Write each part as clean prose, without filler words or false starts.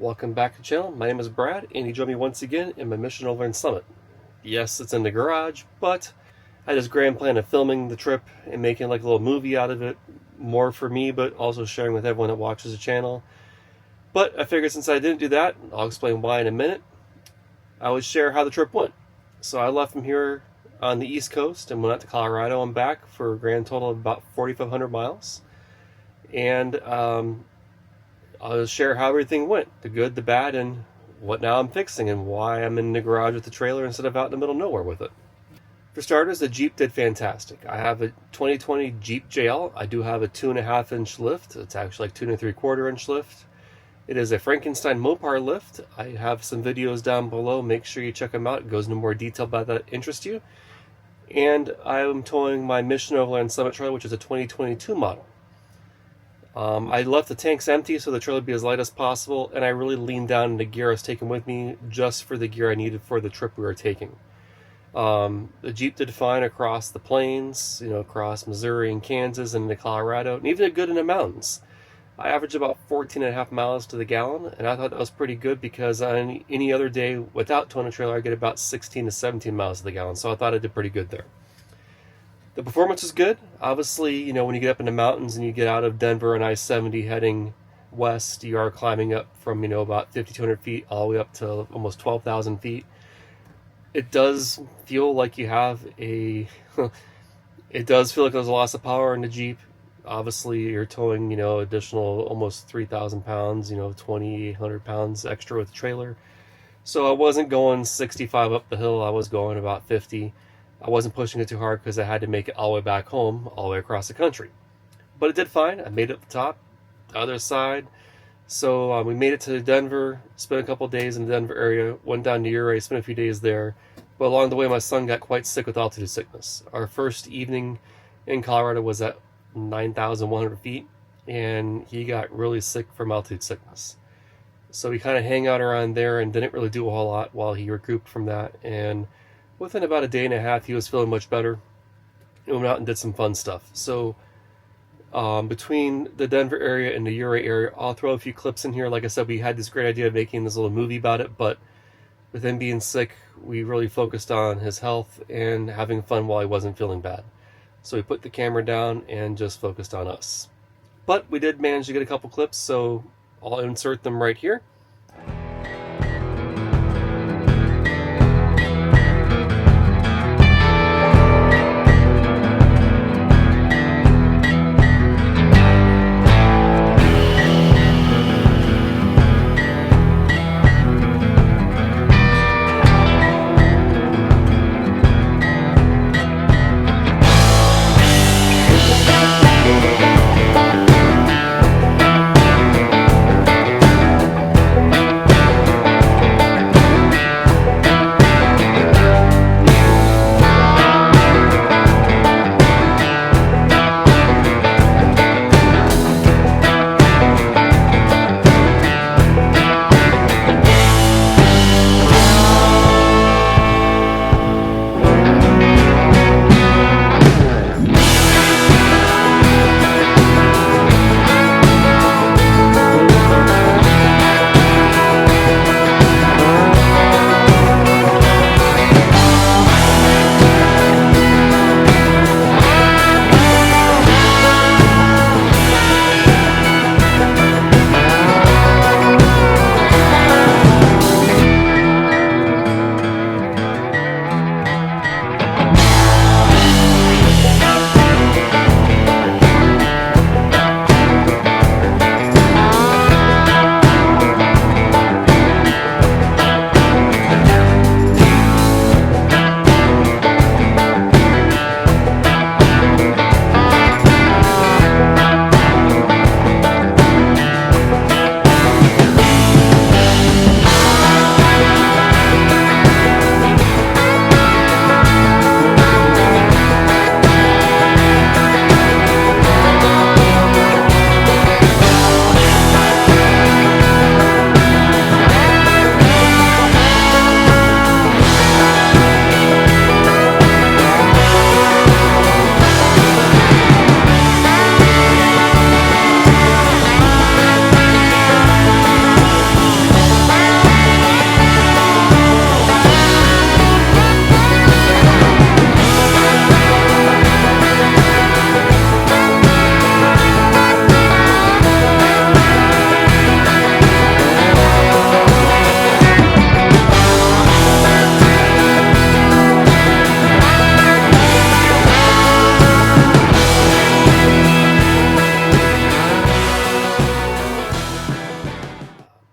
welcome back to the channel. My name is Brad, and you join me once again in my mission Overland Summit. Yes, it's in the garage, but I had this grand plan of filming the trip and making like a little movie out of it, more for me, but also sharing with everyone that watches the channel. But I figured since I didn't do that, I'll explain why in a minute, I would share how the trip went. So I left from here on the East Coast and went out to Colorado and back for a grand total of about 4,500 miles. And I'll share how everything went, the good, the bad, and what now I'm fixing and why I'm in the garage with the trailer instead of out in the middle of nowhere with it. For starters, the Jeep did fantastic. I have a 2020 Jeep JL. I do have a 2.5-inch lift. It's actually like 2 3/4-inch lift. It is a Frankenstein Mopar lift. I have some videos down below. Make sure you check them out. It goes into more detail about that interest you. And I am towing my Mission Overland Summit trailer, which is a 2022 model. I left the tanks empty so the trailer would be as light as possible, and I really leaned down into gear I was taking with me just for the gear I needed for the trip we were taking. The Jeep did fine across the plains, across Missouri and Kansas and into Colorado, and even good in the mountains. I averaged about 14.5 miles to the gallon, and I thought that was pretty good because on any other day without towing a trailer, I get about 16 to 17 miles to the gallon, so I thought I did pretty good there. The performance is good. Obviously, when you get up in the mountains and you get out of Denver on I-70 heading west, you are climbing up from, about 5,200 feet all the way up to almost 12,000 feet. It does feel like you have it does feel like there's a loss of power in the Jeep. Obviously, you're towing, additional almost 3,000 pounds, 2,800 pounds extra with the trailer. So I wasn't going 65 up the hill. I was going about 50. I wasn't pushing it too hard because I had to make it all the way back home, all the way across the country. But it did fine. I made it up the top, the other side. So we made it to Denver, spent a couple of days in the Denver area, went down to Uray, spent a few days there. But along the way, my son got quite sick with altitude sickness. Our first evening in Colorado was at 9,100 feet, and he got really sick from altitude sickness. So we kind of hang out around there and didn't really do a whole lot while he recouped from that. And within about a day and a half, he was feeling much better. We went out and did some fun stuff. So between the Denver area and the Uray area, I'll throw a few clips in here. Like I said, we had this great idea of making this little movie about it, but with him being sick, we really focused on his health and having fun while he wasn't feeling bad. So we put the camera down and just focused on us. But we did manage to get a couple clips, so I'll insert them right here.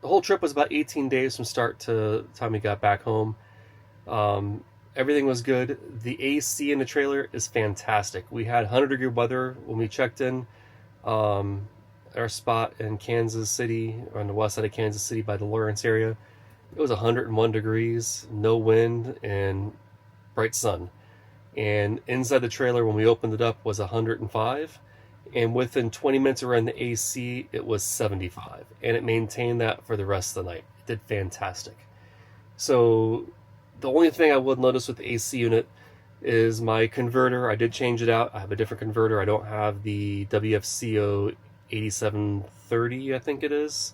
whole trip was about 18 days from start to the time we got back home. Everything was good. The AC in the trailer is fantastic. We had 100-degree weather when we checked in. Our spot in Kansas City, on the west side of Kansas City by the Lawrence area, it was 101 degrees, no wind, and bright sun. And inside the trailer, when we opened it up, was 105. And within 20 minutes around the AC, it was 75. And it maintained that for the rest of the night. It did fantastic. So the only thing I would notice with the AC unit is my converter. I did change it out. I have a different converter. I don't have the WFCO 8730, I think it is.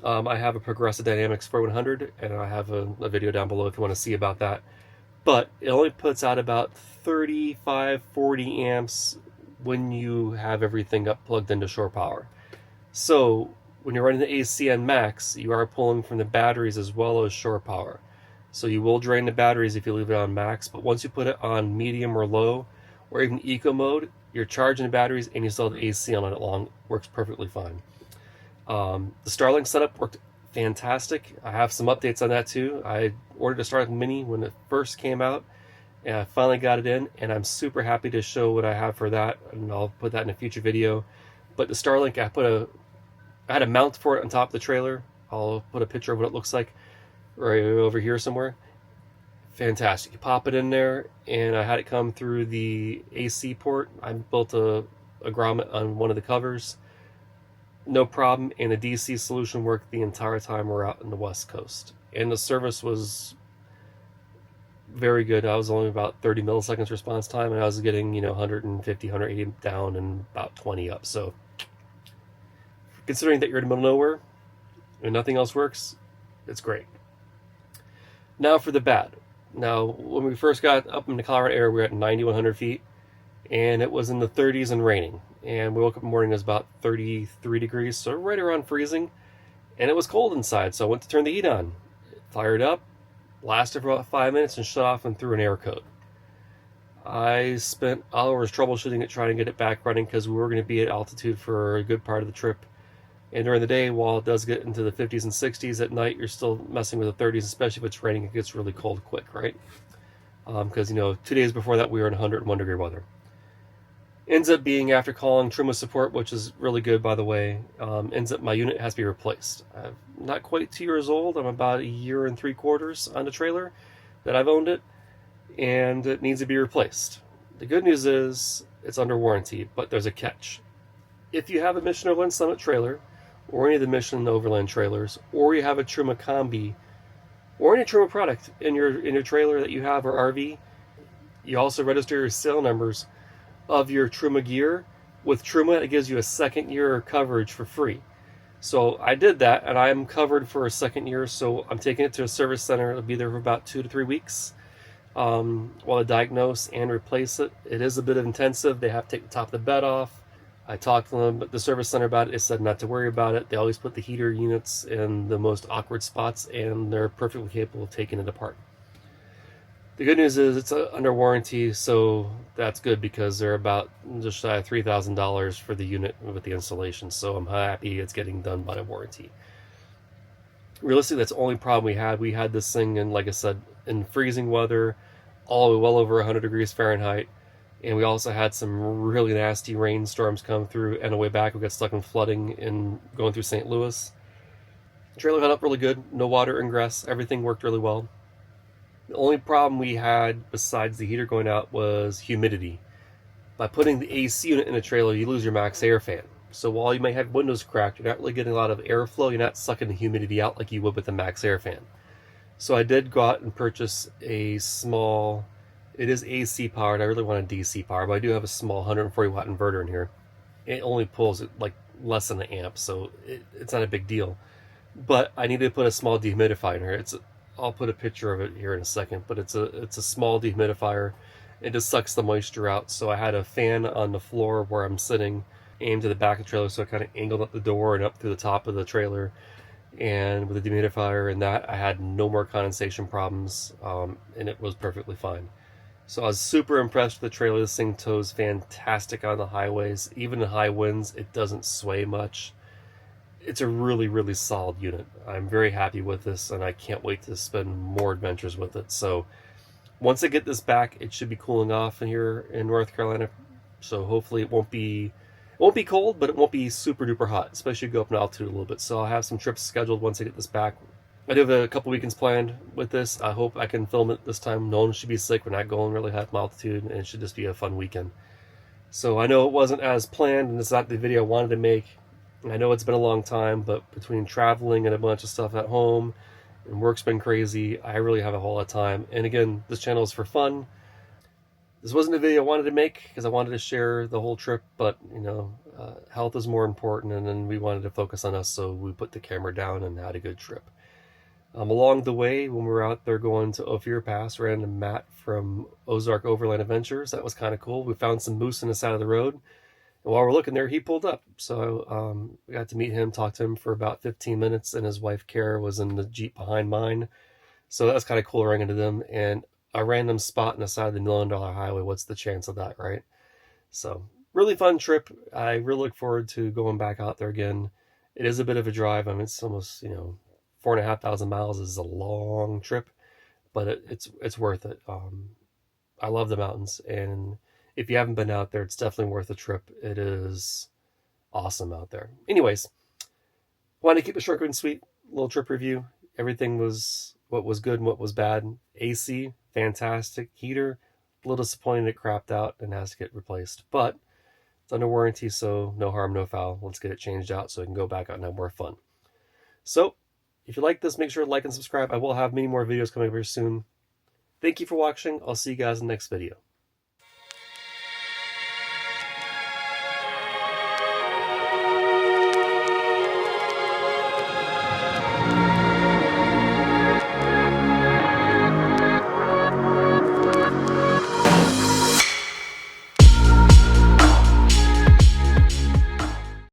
I have a Progressive Dynamics 4100, and I have a video down below if you want to see about that. But it only puts out about 35-40 amps when you have everything up plugged into shore power. So when you're running the AC on max, you are pulling from the batteries as well as shore power. So you will drain the batteries if you leave it on max, but once you put it on medium or low, or even eco mode, you're charging the batteries and you still have the AC on it long. Works perfectly fine. The Starlink setup worked fantastic. I have some updates on that too. I ordered a Starlink Mini when it first came out, and I finally got it in, and I'm super happy to show what I have for that, and I'll put that in a future video. But the Starlink, I had a mount for it on top of the trailer. I'll put a picture of what it looks like right over here somewhere. Fantastic. You pop it in there, and I had it come through the AC port. I built a grommet on one of the covers. No problem, and the DC solution worked the entire time we're out in the West Coast. And the service was very good. I was only about 30 milliseconds response time, and I was getting 150, 180 down and about 20 up. So considering that you're in the middle of nowhere and nothing else works, it's great. Now for the bad. Now, when we first got up in the Colorado area, we were at 9,100 feet, and it was in the 30s and raining. And we woke up in the morning, it was about 33 degrees, so right around freezing, and it was cold inside, so I went to turn the heat on. It fired up, lasted for about 5 minutes, and shut off and threw an air coat. I spent hours troubleshooting it, trying to get it back running, because we were going to be at altitude for a good part of the trip. And during the day, while it does get into the 50s and 60s, at night you're still messing with the 30s, especially if it's raining. It gets really cold quick, right? Because 2 days before that we were in 101 degree weather. Ends up being, after calling Truma support, which is really good, by the way, ends up my unit has to be replaced. I'm not quite 2 years old. I'm about 1 year and 3/4 on the trailer that I've owned it, and it needs to be replaced. The good news is it's under warranty, but there's a catch. If you have a Mission Overland Summit trailer, or any of the Mission Overland trailers, or you have a Truma Combi, or any Truma product in your trailer that you have, or RV, you also register your serial numbers of your Truma gear. With Truma, it gives you a second year coverage for free. So I did that, and I'm covered for a second year, so I'm taking it to a service center. It'll be there for about 2 to 3 weeks while I diagnose and replace it. It is a bit intensive. They have to take the top of the bed off. I talked to them, but the service center about it. They said not to worry about it. They always put the heater units in the most awkward spots, and they're perfectly capable of taking it apart. The good news is it's under warranty, so that's good, because they're about just shy of $3,000 for the unit with the installation. So I'm happy it's getting done by warranty. Realistically, that's the only problem we had. We had this thing in, like I said, in freezing weather, all well over 100 degrees Fahrenheit. And we also had some really nasty rainstorms come through, and on the way back we got stuck in flooding in going through St. Louis. The trailer held up really good, no water ingress, everything worked really well. The only problem we had, besides the heater going out, was humidity. By putting the AC unit in a trailer, you lose your max air fan. So while you may have windows cracked, you're not really getting a lot of airflow, you're not sucking the humidity out like you would with the max air fan. So I did go out and purchase a small... It is AC powered. I really want a DC power, but I do have a small 140 watt inverter in here. It only pulls like less than an amp, so it's not a big deal. But I needed to put a small dehumidifier in here. I'll put a picture of it here in a second, but it's a small dehumidifier. It just sucks the moisture out. So I had a fan on the floor where I'm sitting, aimed to the back of the trailer, so I kind of angled up the door and up through the top of the trailer. And with the dehumidifier and that, I had no more condensation problems, and it was perfectly fine. So I was super impressed with the trailer. This thing tows fantastic on the highways. Even in high winds, it doesn't sway much. it's a really, really solid unit. I'm very happy with this, and I can't wait to spend more adventures with it. So once I get this back, it should be cooling off in here in North Carolina. So hopefully it won't be cold, but it won't be super duper hot, especially go up in altitude a little bit. So I'll have some trips scheduled once I get this back. I do have a couple weekends planned with this. I hope I can film it this time. No one should be sick. We're not going really high altitude, and it should just be a fun weekend. So I know it wasn't as planned, and it's not the video I wanted to make. I know it's been a long time, but between traveling and a bunch of stuff at home, and work's been crazy, I really have a whole lot of time. And again, this channel is for fun. This wasn't a video I wanted to make because I wanted to share the whole trip, but health is more important, and then we wanted to focus on us, so we put the camera down and had a good trip. Along the way, when we were out there going to Ophir Pass, ran into Matt from Ozark Overland Adventures. That was kind of cool. We found some moose on the side of the road, and while we're looking there, he pulled up. So we got to meet him, talk to him for about 15 minutes, and his wife Kara was in the Jeep behind mine. So that was kind of cool running into them. And a random spot on the side of the $1 Million Highway, what's the chance of that, right? So really fun trip. I really look forward to going back out there again. It is a bit of a drive. I mean, it's almost 4,500 miles is a long trip, but it's worth it. I love the mountains, and if you haven't been out there, it's definitely worth a trip. It is awesome out there. Anyways, wanted to keep it short and sweet. Little trip review. Everything was what was good and what was bad. AC, fantastic. Heater, a little disappointing it crapped out and has to get replaced, but it's under warranty, so no harm, no foul. Let's get it changed out so it can go back out and have more fun. So if you like this, make sure to like and subscribe. I will have many more videos coming up here soon. Thank you for watching. I'll see you guys in the next video.